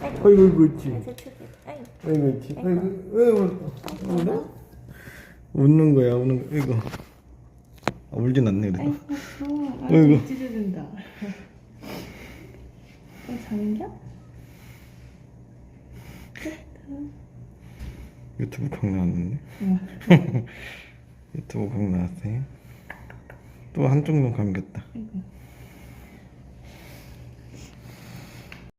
아이고 그렇지. 아이고. 아이고 그렇지. 아이고 왜 울어? 웃는 거야 우는 거. 이거 울진 않네 그래도. 아이고 찢어진다. 자는겨? 유튜브 각 나왔는데. 유튜브 각 나왔어요. 또 한쪽 눈 감겼다. 아이고.